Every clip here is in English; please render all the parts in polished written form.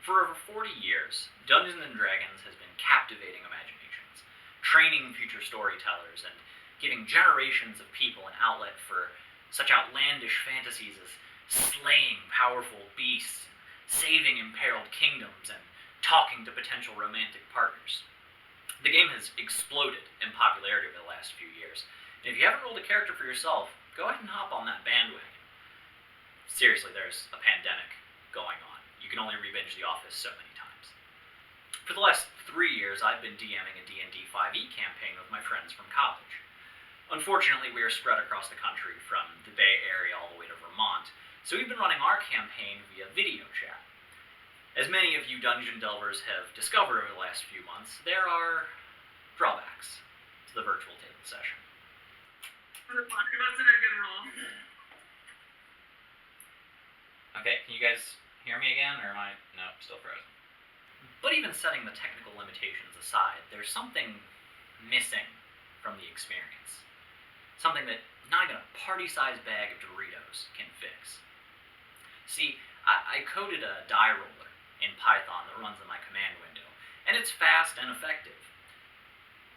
For over 40 years, Dungeons & Dragons has been captivating imaginations, training future storytellers, and giving generations of people an outlet for such outlandish fantasies as slaying powerful beasts, saving imperiled kingdoms, and talking to potential romantic partners. The game has exploded in popularity over the last few years, and if you haven't rolled a character for yourself, go ahead and hop on that bandwagon. Seriously, there's a pandemic going on. You can only re-binge The Office so many times. For the last 3 years, I've been DMing a D&D 5e campaign with my friends from college. Unfortunately, we are spread across the country from the Bay Area all the way to Vermont, so we've been running our campaign via video chat. As many of you dungeon delvers have discovered over the last few months, there are drawbacks to the virtual table session. It wasn't a good roll. Okay, can you guys hear me again, or am I... No, still frozen. But even setting the technical limitations aside, there's something missing from the experience. Something that not even a party-sized bag of Doritos can fix. See, I coded a die roller in Python that runs in my command window, and it's fast and effective.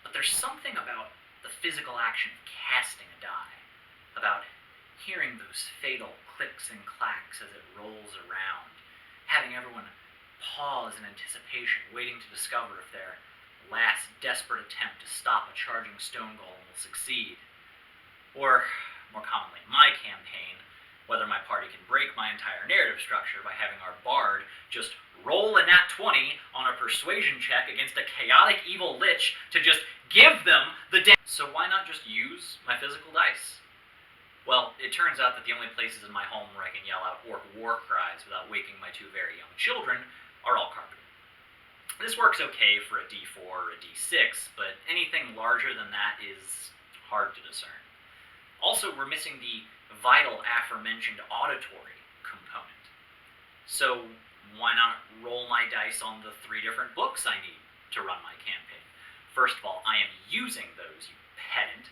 But there's something about the physical action of casting a die, about hearing those fatal clicks and clacks as it rolls around, having everyone pause in anticipation, waiting to discover if their last desperate attempt to stop a charging stone golem will succeed. Or, more commonly in my campaign, whether my party can break my entire narrative structure by having our bard just roll a nat 20 on a persuasion check against a chaotic evil lich to just give them the So why not just use my physical dice? Well, it turns out that the only places in my home where I can yell out orc war cries without waking my 2 very young children are all carpeted. This works okay for a D4 or a D6, but anything larger than that is hard to discern. Also, we're missing the vital aforementioned auditory component. So why not roll my dice on the 3 different books I need to run my campaign? First of all, I am using those, you pedant.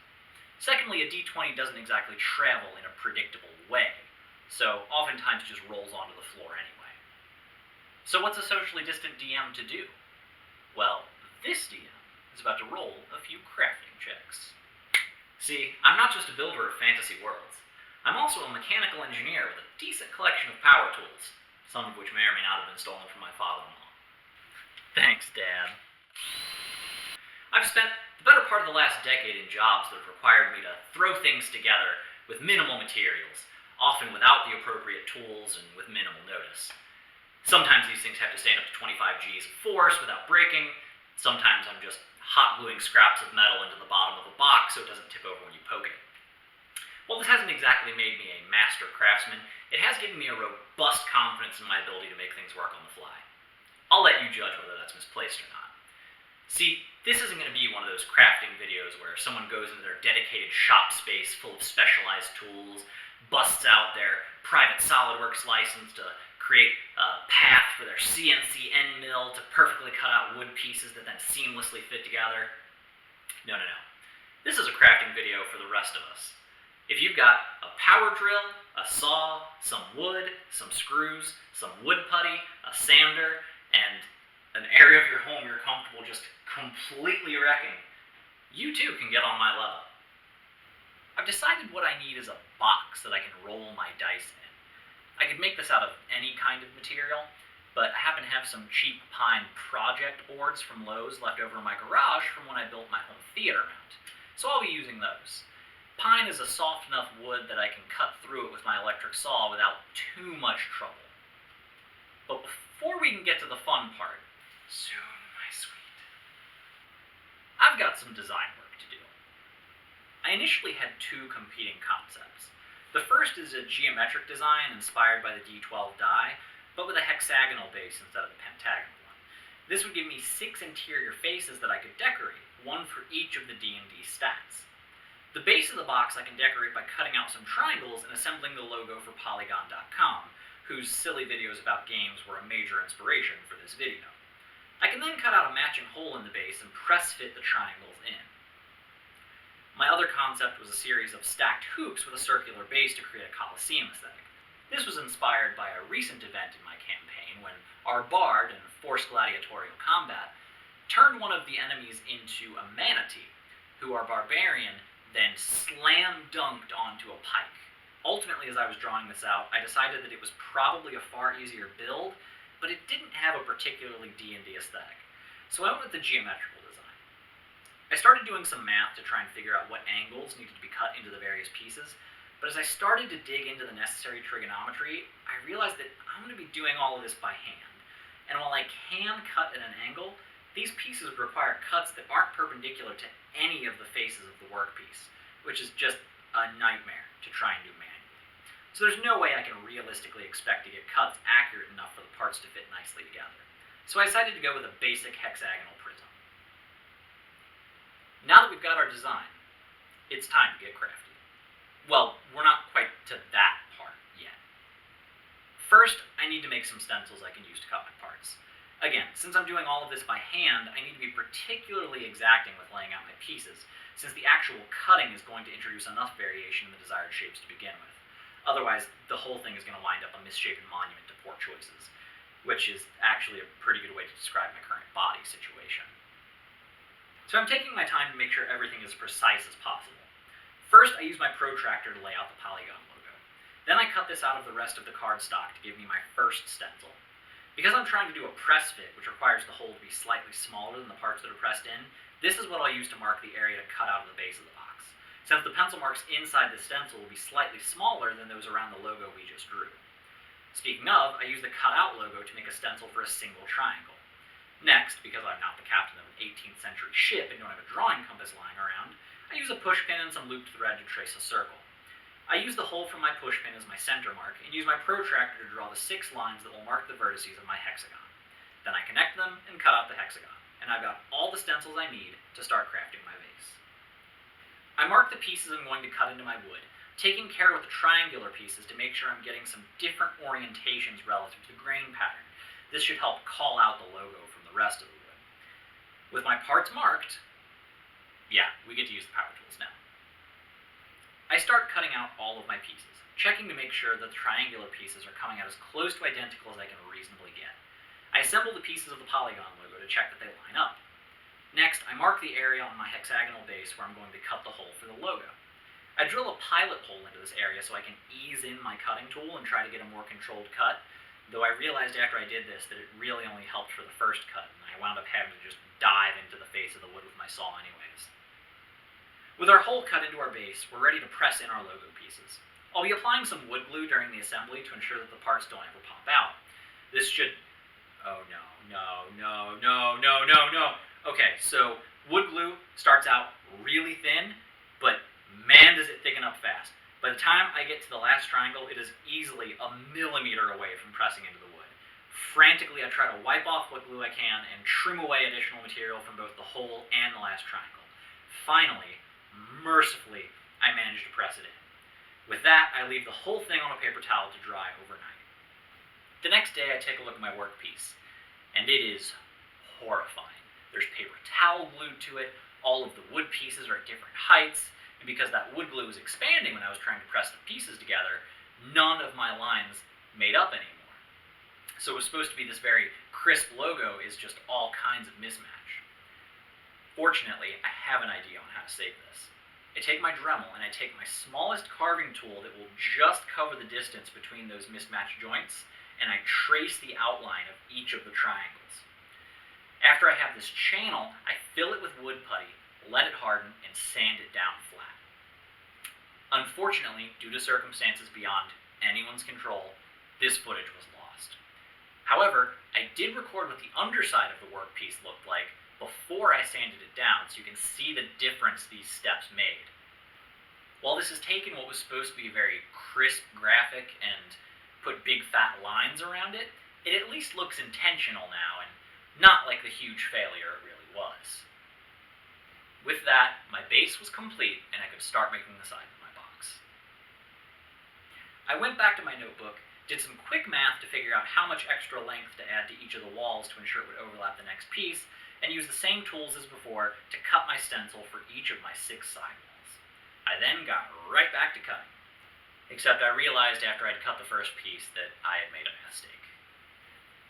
Secondly, a D20 doesn't exactly travel in a predictable way, so oftentimes just rolls onto the floor anyway. So what's a socially distant DM to do? Well, this DM is about to roll a few crafting checks. See, I'm not just a builder of fantasy worlds. I'm also a mechanical engineer with a decent collection of power tools, some of which may or may not have been stolen from my father-in-law. Thanks, Dad. I've spent the better part of the last decade in jobs that have required me to throw things together with minimal materials, often without the appropriate tools and with minimal notice. Sometimes these things have to stand up to 25 Gs of force without breaking. Sometimes I'm just hot gluing scraps of metal into the bottom of a box so it doesn't tip over when you poke it. While this hasn't exactly made me a master craftsman, it has given me a robust confidence in my ability to make things work on the fly. I'll let you judge whether that's misplaced or not. See, this isn't going to be one of those crafting videos where someone goes into their dedicated shop space full of specialized tools, busts out their private SolidWorks license to create a path for their CNC end mill to perfectly cut out wood pieces that then seamlessly fit together. No. This is a crafting video for the rest of us. If you've got a power drill, a saw, some wood, some screws, some wood putty, a sander, and an area of your home you're comfortable just completely wrecking, you too can get on my level. I've decided what I need is a box that I can roll my dice in. I could make this out of any kind of material, but I happen to have some cheap pine project boards from Lowe's left over in my garage from when I built my home theater mount, so I'll be using those. Pine is a soft enough wood that I can cut through it with my electric saw without too much trouble. But before we can get to the fun part, soon, my sweet, I've got some design work to do. I initially had 2 competing concepts. The first is a geometric design inspired by the D12 die, but with a hexagonal base instead of the pentagonal one. This would give me 6 interior faces that I could decorate, 1 for each of the D&D stats. The base of the box I can decorate by cutting out some triangles and assembling the logo for Polygon.com, whose silly videos about games were a major inspiration for this video. I can then cut out a matching hole in the base and press fit the triangles in. My other concept was a series of stacked hoops with a circular base to create a Colosseum aesthetic. This was inspired by a recent event in my campaign when Our bard, in forced gladiatorial combat, turned one of the enemies into a manatee, who our barbarian then slam-dunked onto a pike. Ultimately, as I was drawing this out, I decided that it was probably a far easier build, but it didn't have a particularly D&D aesthetic. So I went with the geometrical design. I started doing some math to try and figure out what angles needed to be cut into the various pieces, but as I started to dig into the necessary trigonometry, I realized that I'm going to be doing all of this by hand. And while I can cut at an angle, these pieces would require cuts that aren't perpendicular to any of the faces of the workpiece, which is just a nightmare to try and do manually. So there's no way I can realistically expect to get cuts accurate enough for the parts to fit nicely together. So I decided to go with a basic hexagonal prism. Now that we've got our design, it's time to get crafty. Well, we're not quite to that part yet. First, I need to make some stencils I can use to cut my parts. Again, since I'm doing all of this by hand, I need to be particularly exacting with laying out my pieces, since the actual cutting is going to introduce enough variation in the desired shapes to begin with. Otherwise, the whole thing is going to wind up a misshapen monument to poor choices, which is actually a pretty good way to describe my current body situation. So I'm taking my time to make sure everything is as precise as possible. First, I use my protractor to lay out the polygon logo. Then I cut this out of the rest of the cardstock to give me my first stencil. Because I'm trying to do a press fit, which requires the hole to be slightly smaller than the parts that are pressed in, this is what I'll use to mark the area to cut out of the base of the box, since the pencil marks inside the stencil will be slightly smaller than those around the logo we just drew. Speaking of, I use the cut-out logo to make a stencil for a single triangle. Next, because I'm not the captain of an 18th century ship and don't have a drawing compass lying around, I use a pushpin and some looped thread to trace a circle. I use the hole from my pushpin as my center mark, and use my protractor to draw the 6 lines that will mark the vertices of my hexagon. Then I connect them and cut out the hexagon, and I've got all the stencils I need to start crafting my vase. I mark the pieces I'm going to cut into my wood, taking care with the triangular pieces to make sure I'm getting some different orientations relative to the grain pattern. This should help call out the logo from the rest of the wood. With my parts marked, yeah, we get to use the power tools now. I start cutting out all of my pieces, checking to make sure that the triangular pieces are coming out as close to identical as I can reasonably get. I assemble the pieces of the polygon logo to check that they line up. Next, I mark the area on my hexagonal base where I'm going to cut the hole for the logo. I drill a pilot hole into this area so I can ease in my cutting tool and try to get a more controlled cut, though I realized after I did this that it really only helped for the first cut, and I wound up having to just dive into the face of the wood with my saw anyways. With our hole cut into our base, we're ready to press in our logo pieces. I'll be applying some wood glue during the assembly to ensure that the parts don't ever pop out. This should... oh no. Okay, so wood glue starts out really thin, but man does it thicken up fast. By the time I get to the last triangle, it is easily a millimeter away from pressing into the wood. Frantically, I try to wipe off what glue I can and trim away additional material from both the hole and the last triangle. Finally, mercifully, I manage to press it in. With that, I leave the whole thing on a paper towel to dry overnight. The next day, I take a look at my workpiece, and it is horrifying. There's paper towel glued to it, all of the wood pieces are at different heights, and because that wood glue was expanding when I was trying to press the pieces together, none of my lines made up anymore. So it was supposed to be this very crisp logo is just all kinds of mismatch. Fortunately, I have an idea on how to save this. I take my Dremel and I take my smallest carving tool that will just cover the distance between those mismatched joints, and I trace the outline of each of the triangles. After I have this channel, I fill it with wood putty, let it harden, and sand it down flat. Unfortunately, due to circumstances beyond anyone's control, this footage was lost. However, I did record what the underside of the workpiece looked like before I sanded it down, so you can see the difference these steps made. While this has taken what was supposed to be a very crisp graphic and put big fat lines around it, it at least looks intentional now, and not like the huge failure it really was. With that, my base was complete, and I could start making the sides of my box. I went back to my notebook, did some quick math to figure out how much extra length to add to each of the walls to ensure it would overlap the next piece, and used the same tools as before to cut my stencil for each of my 6 side walls. I then got right back to cutting. Except I realized after I'd cut the first piece that I had made a mistake.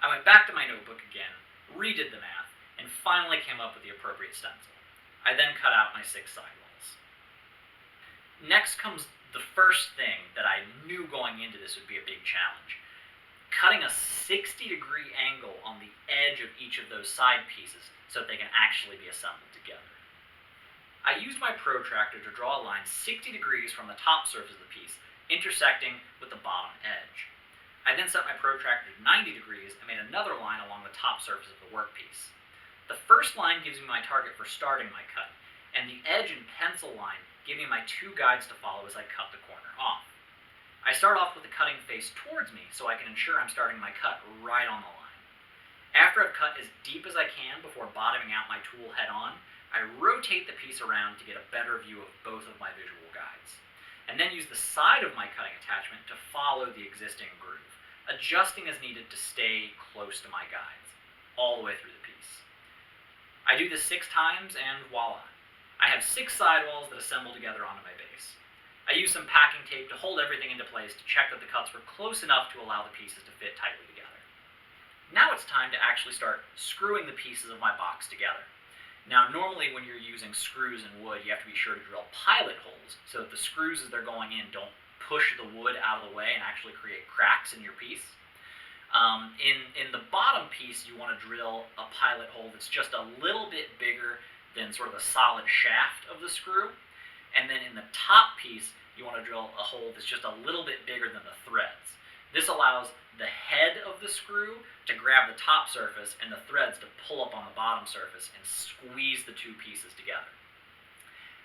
I went back to my notebook again, redid the math, and finally came up with the appropriate stencil. I then cut out my 6 sidewalls. Next comes the first thing that I knew going into this would be a big challenge. Cutting a 60-degree angle on the edge of each of those side pieces so that they can actually be assembled together. I used my protractor to draw a line 60 degrees from the top surface of the piece, intersecting with the bottom edge. I then set my protractor to 90 degrees and made another line along the top surface of the workpiece. The first line gives me my target for starting my cut, and the edge and pencil line give me my 2 guides to follow as I cut the corner off. I start off with the cutting face towards me so I can ensure I'm starting my cut right on the line. After I've cut as deep as I can before bottoming out my tool head on, I rotate the piece around to get a better view of both of my visual guides, and then use the side of my cutting attachment to follow the existing groove, adjusting as needed to stay close to my guides, all the way through the piece. I do this 6 times, and voila. I have 6 sidewalls that assemble together onto my base. I use some packing tape to hold everything into place to check that the cuts were close enough to allow the pieces to fit tightly together. Now it's time to actually start screwing the pieces of my box together. Now, normally when you're using screws and wood, you have to be sure to drill pilot holes so that the screws as they're going in don't push the wood out of the way and actually create cracks in your piece. In the bottom piece, you want to drill a pilot hole that's just a little bit bigger than sort of the solid shaft of the screw. And then in the top piece, you want to drill a hole that's just a little bit bigger than the threads. This allows the head of the screw to grab the top surface and the threads to pull up on the bottom surface and squeeze the 2 pieces together.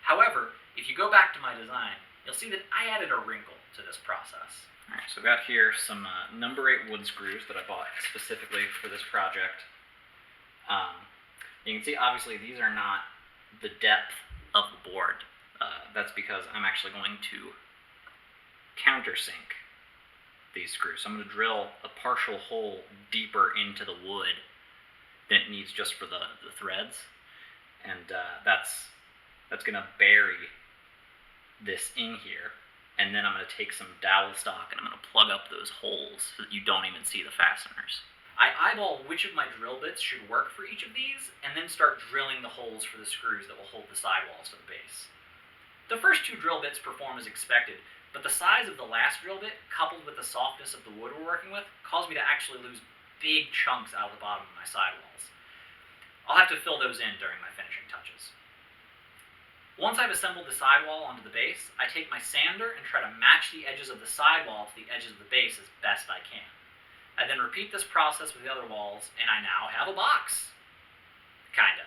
However, if you go back to my design, you'll see that I added a wrinkle to this process. Alright, so I've got here some number 8 wood screws that I bought specifically for this project. You can see, obviously, these are not the depth of the board. That's because I'm actually going to countersink these screws. So I'm going to drill a partial hole deeper into the wood than it needs just for the threads. And that's going to bury this in here. And then I'm going to take some dowel stock and I'm going to plug up those holes so that you don't even see the fasteners. I eyeball which of my drill bits should work for each of these, and then start drilling the holes for the screws that will hold the sidewalls to the base. The first 2 drill bits perform as expected, but the size of the last drill bit, coupled with the softness of the wood we're working with, caused me to actually lose big chunks out of the bottom of my sidewalls. I'll have to fill those in during my finishing touches. Once I've assembled the sidewall onto the base, I take my sander and try to match the edges of the sidewall to the edges of the base as best I can. I then repeat this process with the other walls, and I now have a box. Kinda.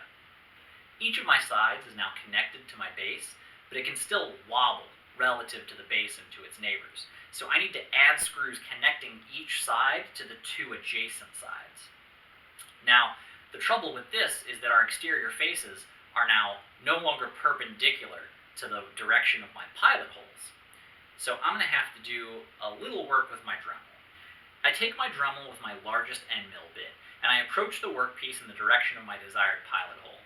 Each of my sides is now connected to my base, but it can still wobble relative to the base and to its neighbors. So I need to add screws connecting each side to the 2 adjacent sides. Now, the trouble with this is that our exterior faces are now no longer perpendicular to the direction of my pilot holes. So I'm going to have to do a little work with my Dremel. I take my Dremel with my largest end mill bit, and I approach the workpiece in the direction of my desired pilot hole.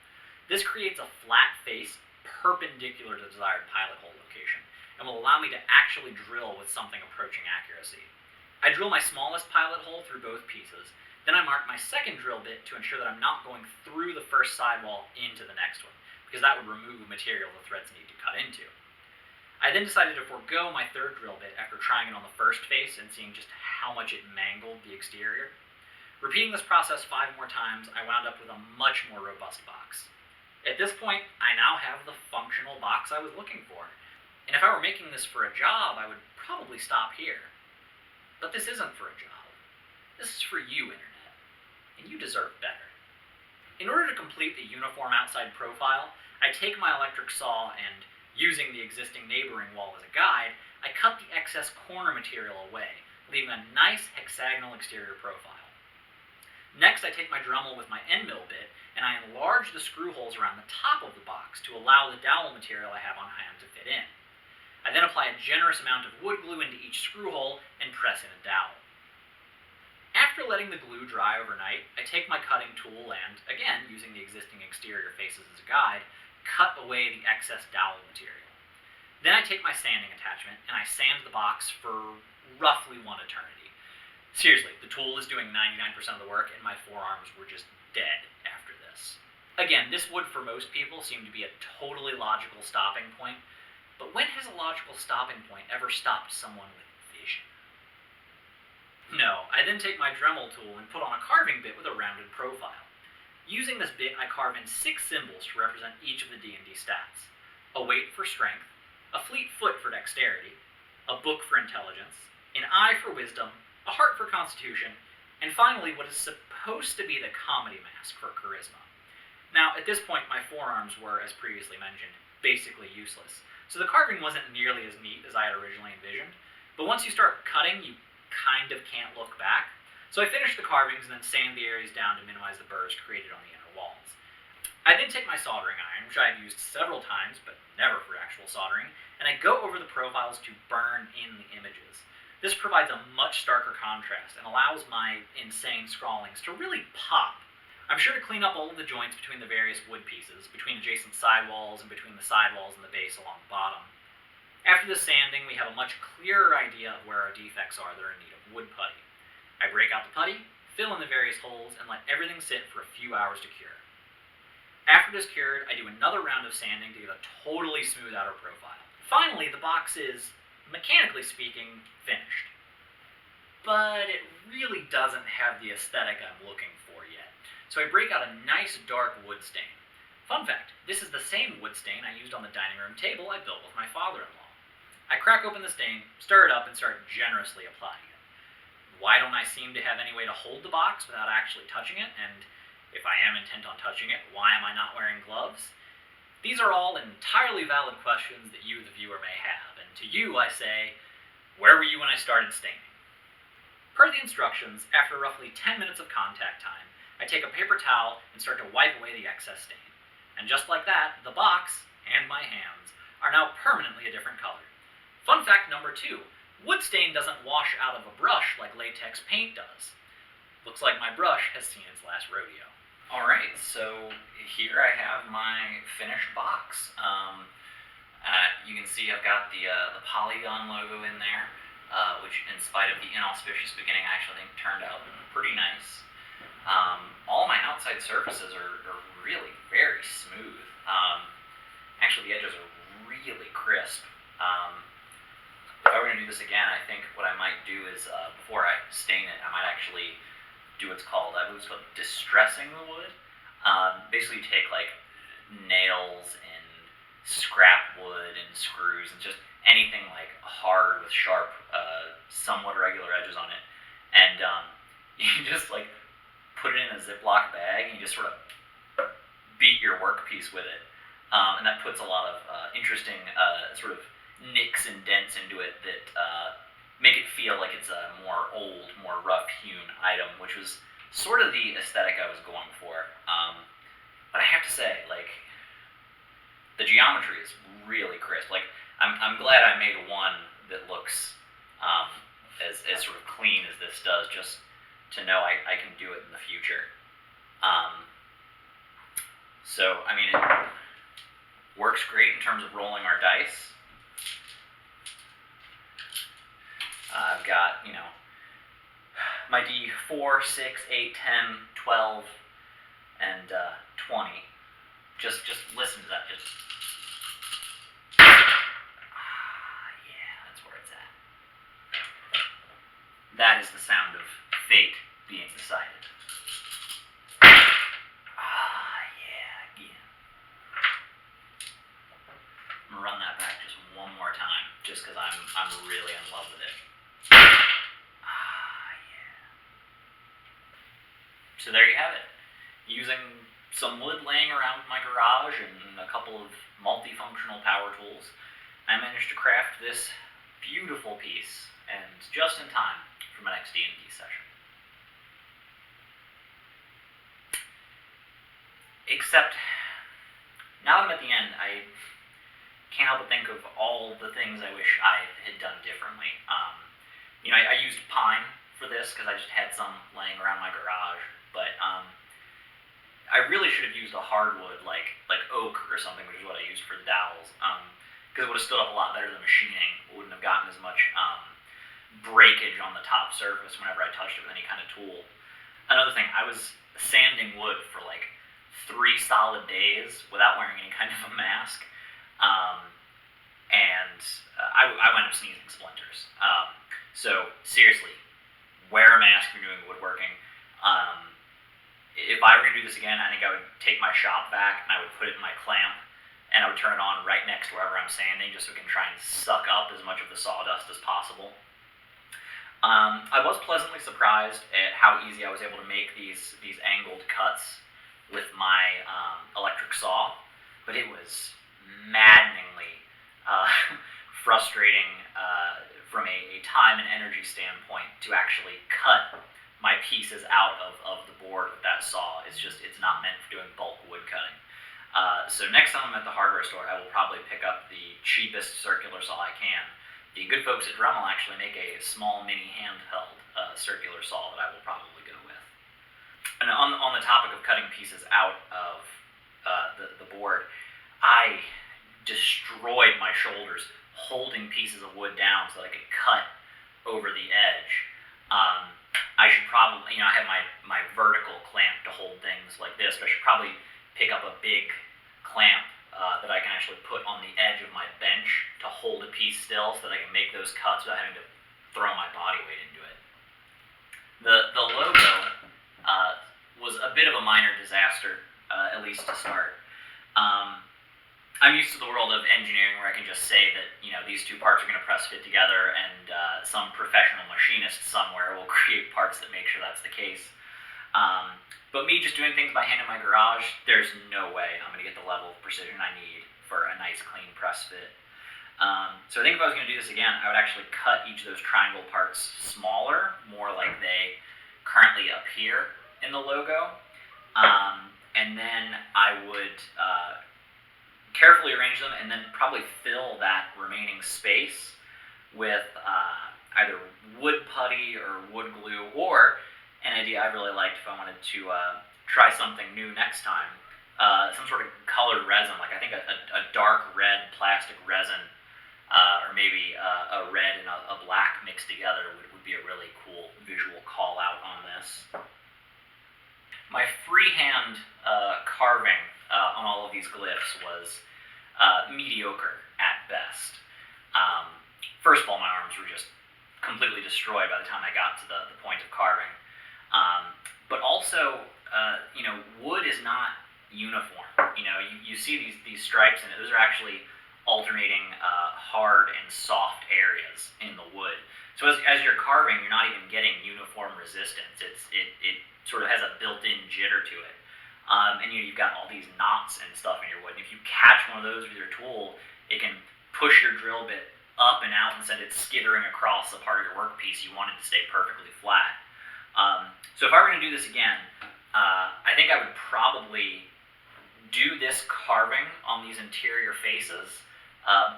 This creates a flat face perpendicular to the desired pilot hole location, and will allow me to actually drill with something approaching accuracy. I drill my smallest pilot hole through both pieces, then I mark my second drill bit to ensure that I'm not going through the first sidewall into the next one, because that would remove material the threads need to cut into. I then decided to forego my third drill bit after trying it on the first face and seeing just how much it mangled the exterior. Repeating this process 5 more times, I wound up with a much more robust box. At this point, I now have the functional box I was looking for. And if I were making this for a job, I would probably stop here. But this isn't for a job. This is for you, Internet. And you deserve better. In order to complete the uniform outside profile, I take my electric saw and, using the existing neighboring wall as a guide, I cut the excess corner material away, leaving a nice hexagonal exterior profile. Next, I take my Dremel with my end mill bit, and I enlarge the screw holes around the top of the box to allow the dowel material I have on hand to fit in. I then apply a generous amount of wood glue into each screw hole and press in a dowel. After letting the glue dry overnight, I take my cutting tool and, again using the existing exterior faces as a guide, cut away the excess dowel material. Then I take my sanding attachment and I sand the box for roughly 1 eternity. Seriously, the tool is doing 99% of the work, and my forearms were just dead after this. Again, this would for most people seem to be a totally logical stopping point, but when has a logical stopping point ever stopped someone with vision? No, I then take my Dremel tool and put on a carving bit with a rounded profile. Using this bit, I carve in 6 symbols to represent each of the D&D stats. A weight for strength, a fleet foot for dexterity, a book for intelligence, an eye for wisdom, a heart for constitution, and finally what is supposed to be the comedy mask for charisma. Now, at this point, my forearms were, as previously mentioned, basically useless, so the carving wasn't nearly as neat as I had originally envisioned, but once you start cutting, you kind of can't look back. So I finished the carvings and then sand the areas down to minimize the burrs created on the inner walls. I then take my soldering iron, which I've used several times, but never for actual soldering, and I go over the profiles to burn in the images. This provides a much starker contrast and allows my insane scrawlings to really pop. I'm sure to clean up all of the joints between the various wood pieces, between adjacent sidewalls, and between the sidewalls and the base along the bottom. After the sanding, we have a much clearer idea of where our defects are that are in need of wood putty. I break out the putty, fill in the various holes, and let everything sit for a few hours to cure. After it is cured, I do another round of sanding to get a totally smooth outer profile. Finally, the box is, mechanically speaking, finished. But it really doesn't have the aesthetic I'm looking for yet, so I break out a nice dark wood stain. Fun fact, this is the same wood stain I used on the dining room table I built with my father-in-law. I crack open the stain, stir it up, and start generously applying it. Why don't I seem to have any way to hold the box without actually touching it? And if I am intent on touching it, why am I not wearing gloves? These are all entirely valid questions that you, the viewer, may have. And to you, I say, where were you when I started staining? Per the instructions, after roughly 10 minutes of contact time, I take a paper towel and start to wipe away the excess stain. And just like that, the box, and my hands, are now permanently a different color. Fun fact number 2, wood stain doesn't wash out of a brush like latex paint does. Looks like my brush has seen its last rodeo. Alright, so here I have my finished box. You can see I've got the Polygon logo in there, which in spite of the inauspicious beginning, I actually think turned out pretty nice. All my outside surfaces are really very smooth. Actually, the edges are really crisp. If I were going to do this again, I think what I might do is, before I stain it, I might actually do what's called, I believe it's called distressing the wood. Basically you take like nails and scrap wood and screws and just anything like hard with sharp, somewhat irregular edges on it, and you just like put it in a Ziploc bag and you just sort of beat your workpiece with it. And that puts a lot of interesting sort of nicks and dents into it that make it feel like it's a more old, more rough-hewn item, which was sort of the aesthetic I was going for. But I have to say, like, the geometry is really crisp. Like, I'm glad I made one that looks as sort of clean as this does, just to know I can do it in the future. So, I mean, it works great in terms of rolling our dice. I've got, you know, my D4, 6, 8, 10, 12, and 20. Just listen to that. Just yeah, that's where it's at. That is the sound of fate being decided. Yeah, again. I'm gonna run that back just one more time, just because I'm really in love with it. So there you have it. Using some wood laying around my garage and a couple of multifunctional power tools, I managed to craft this beautiful piece, and just in time for my next D&D session. Except, now that I'm at the end, I can't help but think of all the things I wish I had done differently. You know, I used pine for this because I just had some laying around my garage, but I really should have used a hardwood like oak or something, which is what I used for the dowels, because it would have stood up a lot better than machining. It wouldn't have gotten as much breakage on the top surface whenever I touched it with any kind of tool. Another thing, I was sanding wood for like 3 solid days without wearing any kind of a mask, and I wound up sneezing splinters. So seriously, wear a mask if you're doing woodworking. If I were going to do this again, I think I would take my shop vac and I would put it in my clamp, and I would turn it on right next to wherever I'm sanding, just so it can try and suck up as much of the sawdust as possible. I was pleasantly surprised at how easy I was able to make these angled cuts with my electric saw, but it was maddeningly frustrating from a time and energy standpoint to actually cut my pieces out of the board with that saw. It's not meant for doing bulk wood cutting. So next time I'm at the hardware store, I will probably pick up the cheapest circular saw I can. The good folks at Dremel actually make a small mini handheld circular saw that I will probably go with. And on the topic of cutting pieces out of the board, I destroyed my shoulders holding pieces of wood down so that I could cut over the edge. I should probably, I have my vertical clamp to hold things like this, but I should probably pick up a big clamp that I can actually put on the edge of my bench to hold a piece still so that I can make those cuts without having to throw my body weight into it. The logo was a bit of a minor disaster, at least to start. I'm used to the world of engineering where I can just say that, these two parts are going to press fit together, and some professional machinist somewhere will create parts that make sure that's the case. But me just doing things by hand in my garage, there's no way I'm going to get the level of precision I need for a nice, clean press fit. So I think if I was going to do this again, I would actually cut each of those triangle parts smaller, more like they currently appear in the logo. And then I would carefully arrange them and then probably fill that remaining space with either wood putty or wood glue, or an idea I really liked if I wanted to try something new next time, some sort of colored resin, like I think a dark red plastic resin, or maybe a red and a black mixed together would be a really cool visual call out on this. My freehand carving on all of these glyphs was mediocre at best. First of all, my arms were just completely destroyed by the time I got to the point of carving. But also, wood is not uniform. You see these stripes, and those are actually alternating hard and soft areas in the wood. So as you're carving, you're not even getting uniform resistance. It sort of has a built-in jitter to it. And you've got all these knots and stuff in your wood. And if you catch one of those with your tool, it can push your drill bit up and out and send it skittering across the part of your workpiece you want it to stay perfectly flat. So if I were going to do this again, I think I would probably do this carving on these interior faces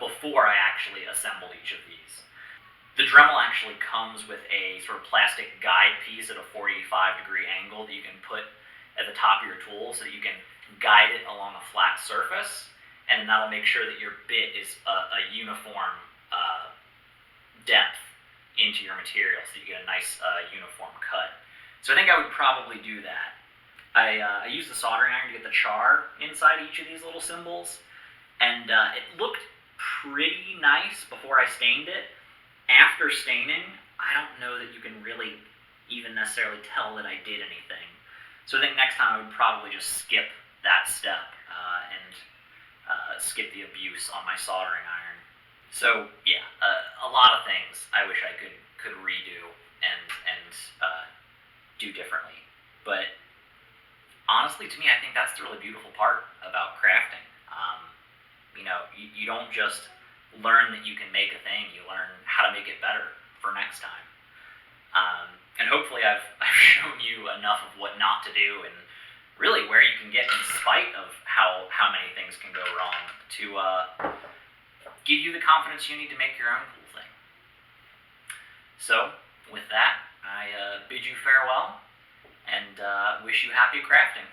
before I actually assembled each of these. The Dremel actually comes with a sort of plastic guide piece at a 45-degree angle that you can put at the top of your tool so that you can guide it along a flat surface, and that'll make sure that your bit is a uniform depth into your material so that you get a nice uniform cut. So I think I would probably do that. I used the soldering iron to get the char inside each of these little symbols, and it looked pretty nice before I stained it. After staining, I don't know that you can really even necessarily tell that I did anything. So I think next time I would probably just skip that step and skip the abuse on my soldering iron. So yeah, a lot of things I wish I could redo and do differently. But honestly, to me, I think that's the really beautiful part about crafting. You don't just learn that you can make a thing, you learn how to make it better for next time. And hopefully I've shown you enough of what not to do and really where you can get in spite of how many things can go wrong to give you the confidence you need to make your own cool thing. So with that, I bid you farewell and wish you happy crafting.